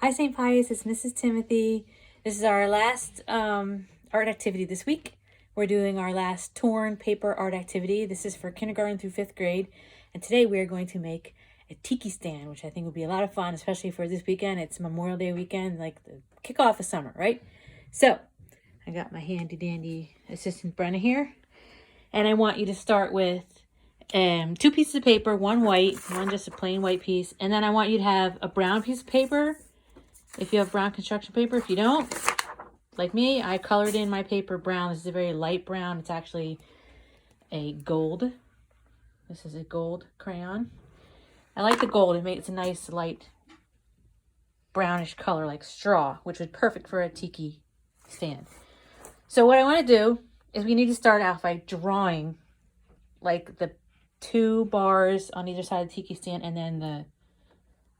Hi, St. Pius. It's Mrs. Timothy. This is our last art activity this week. We're doing our last torn paper art activity. This is for kindergarten through 5th grade. And today we are going to make a tiki stand, which I think will be a lot of fun, especially for this weekend. It's Memorial Day weekend, like the kickoff of summer, right? So I got my handy dandy assistant Brenna here. And I want you to start with 2 pieces of paper, one white, one just a plain white piece. And then I want you to have a brown piece of paper. If you have brown construction paper, if you don't, like me, I colored in my paper brown. This is a very light brown. It's actually a gold. This is a gold crayon. I like the gold. It makes a nice light brownish color like straw, which is perfect for a tiki stand. So what I want to do is we need to start off by drawing like the 2 bars on either side of the tiki stand and then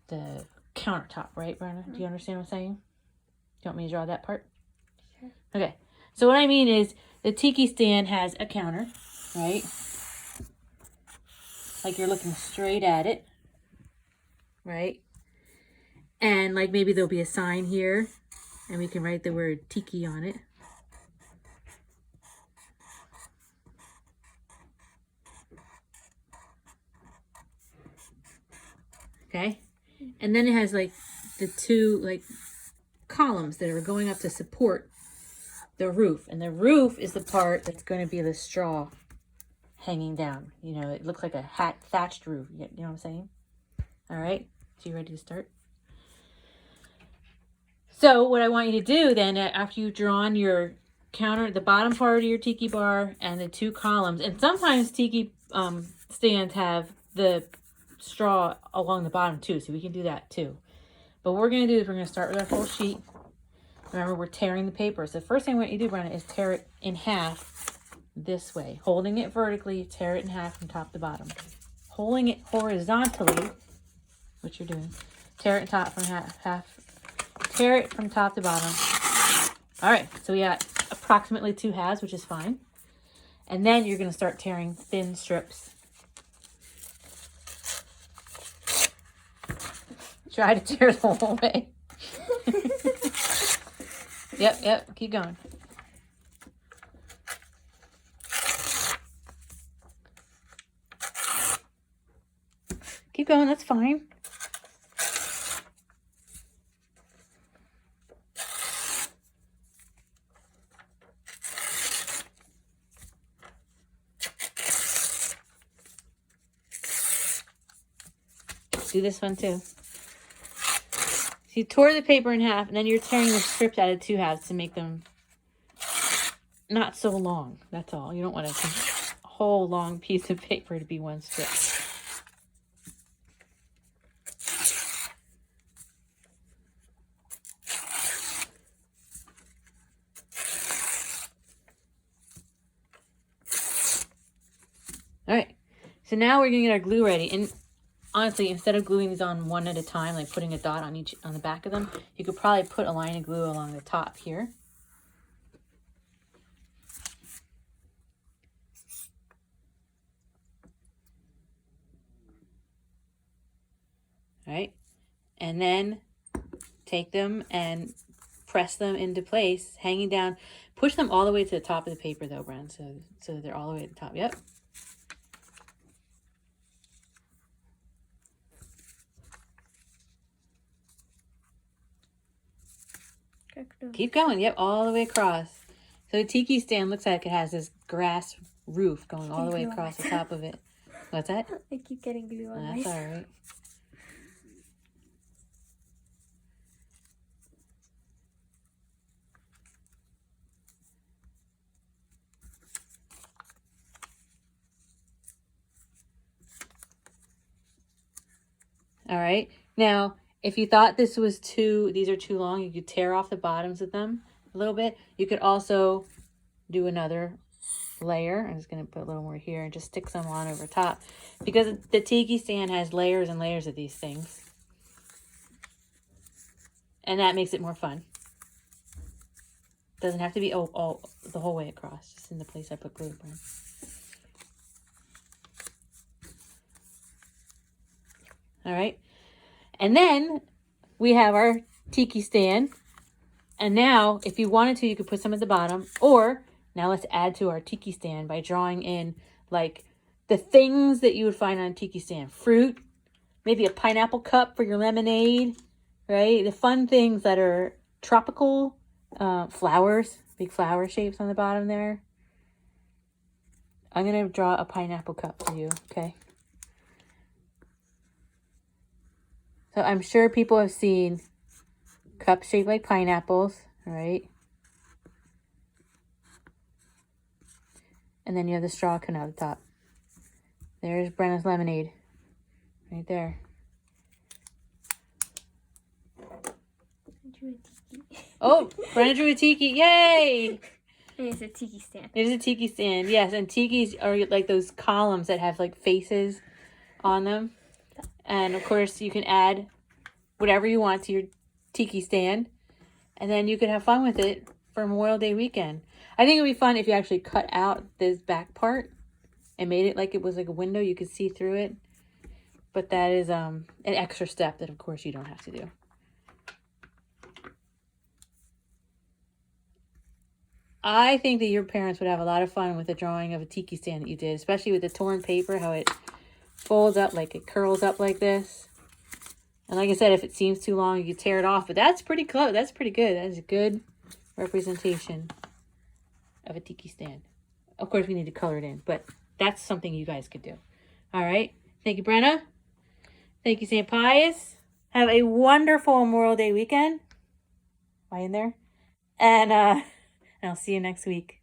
the countertop, right, Brenna? Do you understand what I'm saying? Do you want me to draw that part? Sure. Okay. So what I mean is the tiki stand has a counter, right? Like you're looking straight at it, right? And like maybe there'll be a sign here and we can write the word tiki on it. Okay. And then it has like the 2 like columns that are going up to support the roof. And the roof is the part that's going to be the straw hanging down. You know, it looks like a thatched roof. You know what I'm saying? All right. So you ready to start? So what I want you to do then, after you've drawn your counter, the bottom part of your tiki bar and the 2 columns, and sometimes tiki stands have the straw along the bottom too, so we can do that too. But what we're going to do is we're going to start with our full sheet. Remember, we're tearing the paper. So the first thing I want you to do, Brenna, is tear it in half this way. Holding it vertically, tear it in half from top to bottom. Holding it horizontally, what you're doing, tear it top from half. Tear it from top to bottom. All right, so we got approximately 2 halves, which is fine. And then you're going to start tearing thin strips. Try to tear the whole way. Yep, keep going. Keep going, that's fine. Do this one too. So you tore the paper in half, and then you're tearing the strips out of 2 halves to make them not so long. That's all. You don't want a whole long piece of paper to be 1 strip. All right. So now we're going to get our glue ready. And honestly, instead of gluing these on one at a time, like putting a dot on the back of them, you could probably put a line of glue along the top here. All right. And then take them and press them into place, hanging down. Push them all the way to the top of the paper though, Bren, so they're all the way at the top. Yep. Keep going. Yep, all the way across. So the tiki stand looks like it has this grass roof going all the way across the top of it. What's that? I keep getting glue on That's all right. All right. Now, if you thought these are too long, you could tear off the bottoms of them a little bit. You could also do another layer. I'm just going to put a little more here and just stick some on over top, because the tiki stand has layers and layers of these things. And that makes it more fun. Doesn't have to be all the whole way across, just in the place I put glue. All right. And then we have our tiki stand. And now, if you wanted to, you could put some at the bottom. Or, now let's add to our tiki stand by drawing in, like, the things that you would find on a tiki stand. Fruit, maybe a pineapple cup for your lemonade, right? The fun things that are tropical. Flowers, big flower shapes on the bottom there. I'm going to draw a pineapple cup for you, okay? So I'm sure people have seen cups shaped like pineapples, right? And then you have the straw coming out the top. There's Brenna's lemonade, right there. Drew a tiki. Oh, Brenna drew a tiki, yay! And it's a tiki stand. It is a tiki stand, yes. And tikis are like those columns that have like faces on them. And of course, you can add whatever you want to your tiki stand. And then you could have fun with it for Memorial Day weekend. I think it would be fun if you actually cut out this back part and made it like it was like a window. You could see through it. But that is an extra step that, of course, you don't have to do. I think that your parents would have a lot of fun with the drawing of a tiki stand that you did, especially with the torn paper, how it folds up, like it curls up like this. And like I said, if it seems too long, you can tear it off. But that's pretty close. That's pretty good. That is a good representation of a tiki stand. Of course, we need to color it in, but that's something you guys could do. All right. Thank you, Brenna. Thank you, St. Pius. Have a wonderful Memorial Day weekend. Am I in there? And I'll see you next week.